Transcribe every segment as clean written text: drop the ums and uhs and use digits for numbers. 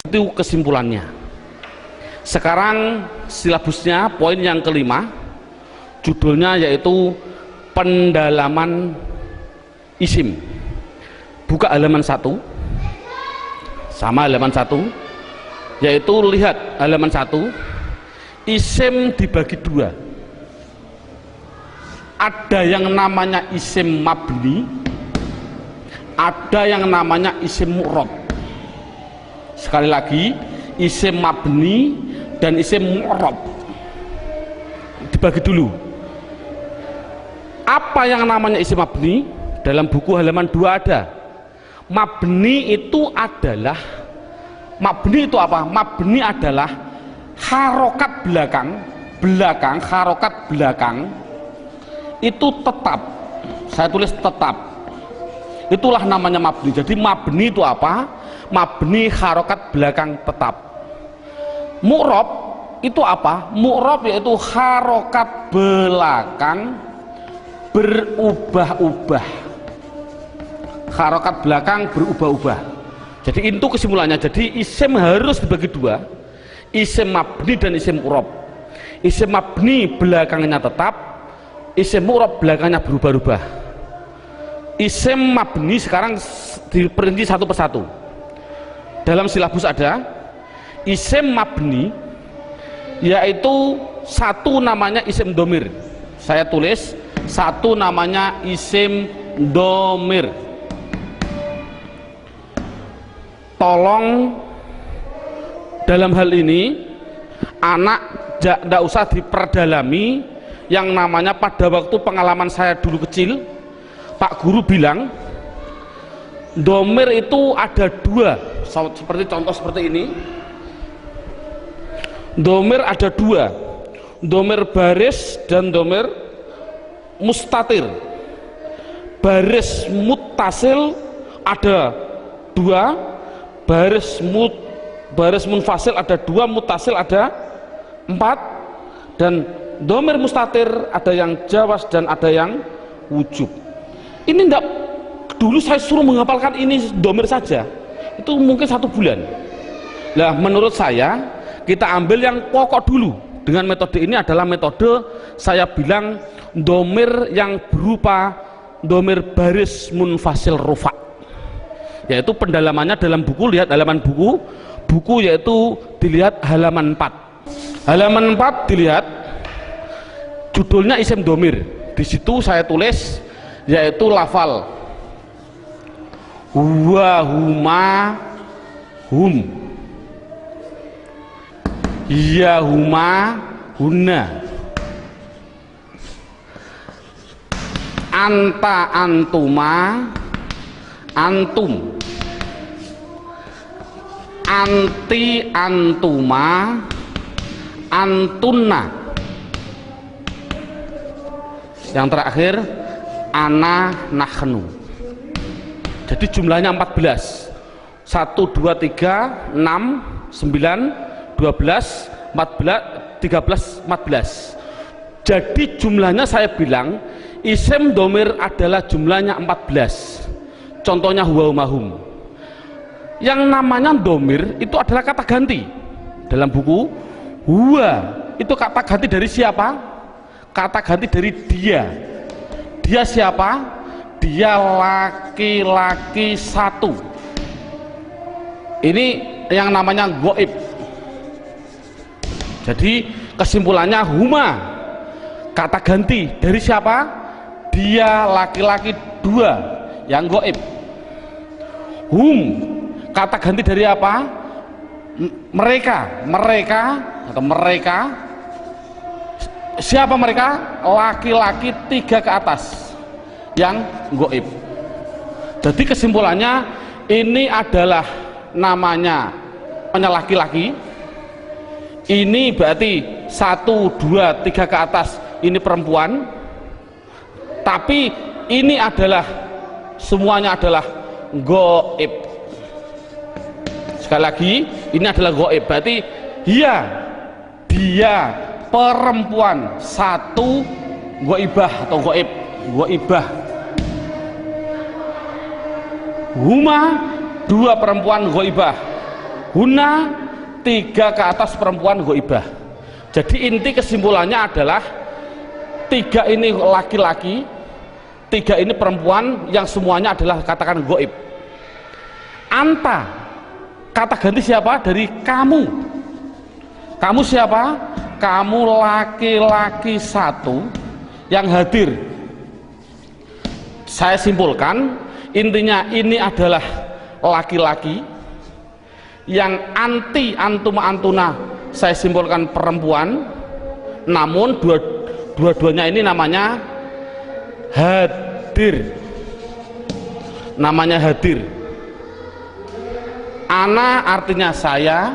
Itu kesimpulannya. Sekarang silabusnya poin yang kelima, judulnya yaitu pendalaman isim. Buka halaman 1 sama halaman 1, yaitu lihat halaman 1, isim dibagi dua. Ada yang namanya isim mabni, ada yang namanya isim mu'rab. Sekali lagi, isim mabni dan isim mu'rab dibagi dulu. Apa yang namanya isim mabni? Dalam buku halaman 2 ada. Mabni itu adalah, mabni itu apa? Mabni adalah harokat belakang, harokat belakang itu tetap. Saya tulis tetap. Itulah namanya mabni. Jadi mabni itu apa? Mabni harokat belakang tetap. Mu'rab itu apa? Mu'rab yaitu harokat belakang berubah-ubah. Harokat belakang berubah-ubah. Jadi itu kesimpulannya. Jadi isim harus dibagi dua, isim mabni dan isim mu'rab. Isim mabni belakangnya tetap, isim mu'rab belakangnya berubah-ubah. Isim mabni sekarang diperinci satu persatu. Dalam silabus ada isim mabni, yaitu satu namanya isim domir. Saya tulis satu namanya isim domir. Tolong dalam hal ini anak tidak usah diperdalami. Yang namanya pada waktu pengalaman saya dulu kecil, Pak Guru bilang domir itu ada dua, seperti contoh seperti ini. Domir ada dua, domir baris dan domir mustatir. Baris muttasil ada dua, baris munfasil ada dua, muttasil ada 4, dan domir mustatir ada yang jawas dan ada yang wujub. Ini enggak, dulu saya suruh menghafalkan ini domir saja, itu mungkin 1 bulan. Nah, menurut saya kita ambil yang pokok dulu. Dengan metode ini adalah metode saya bilang domir yang berupa domir baris munfasil rufa, yaitu pendalamannya dalam buku. Lihat halaman buku yaitu dilihat halaman 4. Halaman 4 dilihat judulnya isim domir. Di situ saya tulis yaitu lafal huwa, huma, hum, ya, huma, huna, anta, antuma, antum, anti, antuma, antunna. Yang terakhir ana, nahnu. Jadi jumlahnya 14. 1, 2, 3, 6, 9, 12, 14, 13, 14. Jadi jumlahnya saya bilang isim domir adalah jumlahnya 14. Contohnya huwa, mahum. Yang namanya domir itu adalah kata ganti. Dalam buku huwa itu kata ganti dari siapa? Kata ganti dari dia. Dia siapa? Dia laki-laki 1. Ini yang namanya goib. Jadi kesimpulannya huma kata ganti dari siapa? Dia laki-laki 2 yang goib. Hum kata ganti dari apa? Mereka atau mereka. Siapa mereka? Laki-laki 3 ke atas yang goib. Jadi kesimpulannya ini adalah namanya laki-laki. Ini berarti 1, 2, 3 ke atas ini perempuan. Tapi ini adalah semuanya adalah goib. Sekali lagi, ini adalah goib. Berarti dia perempuan 1 goibah atau goibah. Huma 2 perempuan goibah. Huna 3 ke atas perempuan ghaibah. Jadi inti kesimpulannya adalah 3 ini laki-laki, 3 ini perempuan yang semuanya adalah katakan ghaib. Anta, kata ganti siapa? Dari kamu. Kamu siapa? Kamu laki-laki 1 yang hadir. Saya simpulkan, intinya ini adalah laki-laki yang anti antuma antuna, saya simpulkan perempuan, namun dua-duanya ini namanya hadir. Namanya hadir. Ana artinya saya,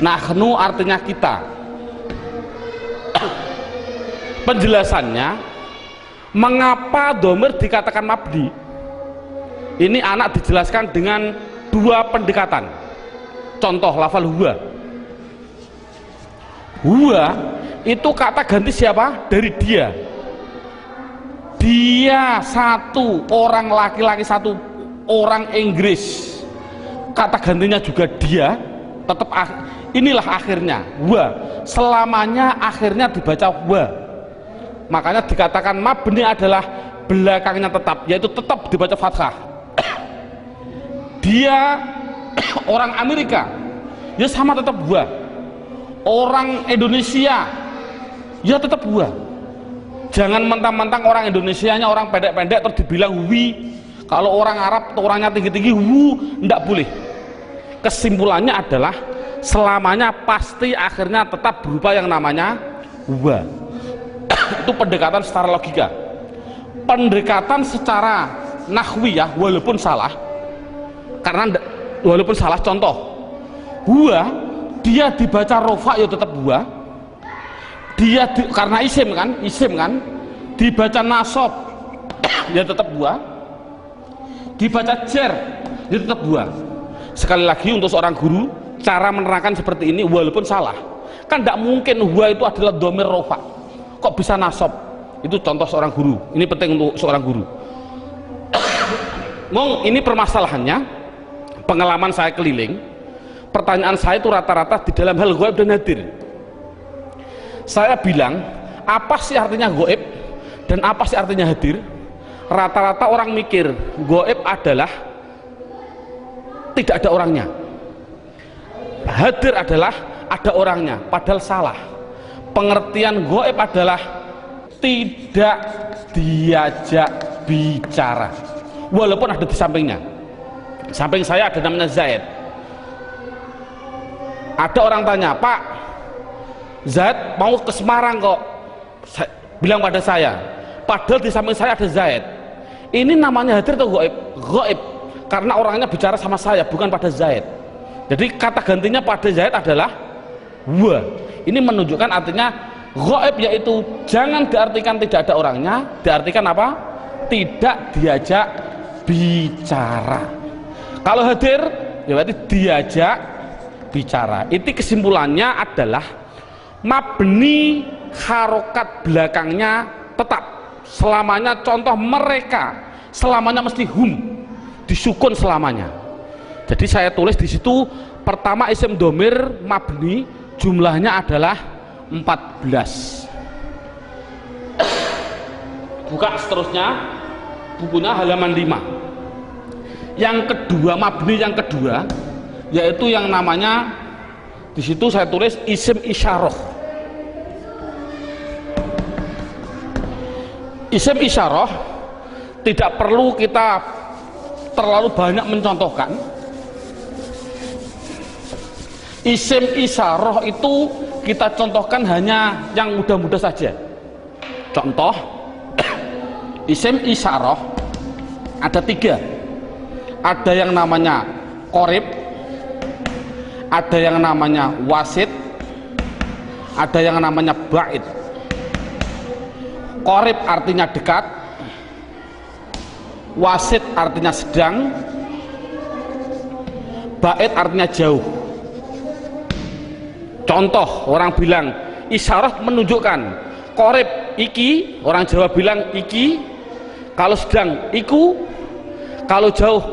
nahnu artinya kita. Penjelasannya, mengapa dhamir dikatakan mabni? Ini anak dijelaskan dengan 2 pendekatan. Contoh lafal huwa. Huwa itu kata ganti siapa? Dari dia. Dia 1 orang laki-laki, 1 orang Inggris. Kata gantinya juga dia. Tetap inilah akhirnya wa. Selamanya akhirnya dibaca wa. Makanya dikatakan mabni adalah belakangnya tetap, yaitu tetap dibaca fathah. Dia orang Amerika, ya sama tetap wa. Orang Indonesia, ya tetap wa. Jangan mentang-mentang orang Indonesianya orang pendek-pendek terus dibilang wi. Kalau orang Arab atau orangnya tinggi-tinggi wu, enggak boleh. Kesimpulannya adalah selamanya pasti akhirnya tetap berupa yang namanya wa. Itu pendekatan secara logika. Pendekatan secara nahwiyah walaupun salah, karena walaupun salah, contoh huwa dia dibaca rofa ya tetap huwa. Dia karena isim kan dibaca nasab ya tetap huwa, dibaca jar ya tetap huwa. Sekali lagi untuk seorang guru, cara menerangkan seperti ini walaupun salah, kan tidak mungkin huwa itu adalah dhamir rofa, kok bisa nasab. Itu contoh seorang guru, ini penting untuk seorang guru. Mong, ini permasalahannya, pengalaman saya keliling, pertanyaan saya itu rata-rata di dalam hal ghaib dan hadir. Saya bilang, apa sih artinya ghaib dan apa sih artinya hadir? Rata-rata orang mikir ghaib adalah tidak ada orangnya, hadir adalah ada orangnya, padahal salah. Pengertian ghaib adalah tidak diajak bicara, walaupun ada di sampingnya. Samping saya ada namanya Zaid. Ada orang tanya, Pak Zaid mau ke Semarang kok, bilang pada saya, padahal di samping saya ada Zaid. Ini namanya hadir atau ghaib? Ghaib, karena orangnya bicara sama saya, bukan pada Zaid. Jadi kata gantinya pada Zaid adalah wa. Ini menunjukkan artinya ghaib, yaitu jangan diartikan tidak ada orangnya, diartikan apa? Tidak diajak bicara. Kalau hadir ya berarti diajak bicara. Itu kesimpulannya adalah mabni harokat belakangnya tetap selamanya. Contoh mereka selamanya mesti hum, disukun selamanya. Jadi saya tulis di situ pertama isim domir mabni jumlahnya adalah 14. Buka seterusnya bukunya halaman 5. Yang kedua, mabni yang kedua yaitu yang namanya di situ saya tulis isim isyarah. Isim isyarah tidak perlu kita terlalu banyak mencontohkan. Isim isyarah itu kita contohkan hanya yang mudah-mudah saja. Contoh isim isyarah ada 3. Ada yang namanya qorib, ada yang namanya wasit, ada yang namanya ba'id. Qorib artinya dekat, wasit artinya sedang, ba'id artinya jauh. Contoh, orang bilang isyarah menunjukkan qorib iki, orang Jawa bilang iki, kalau sedang iku, kalau jauh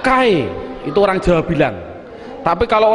kai, itu orang Jawa bilang. Tapi kalau orang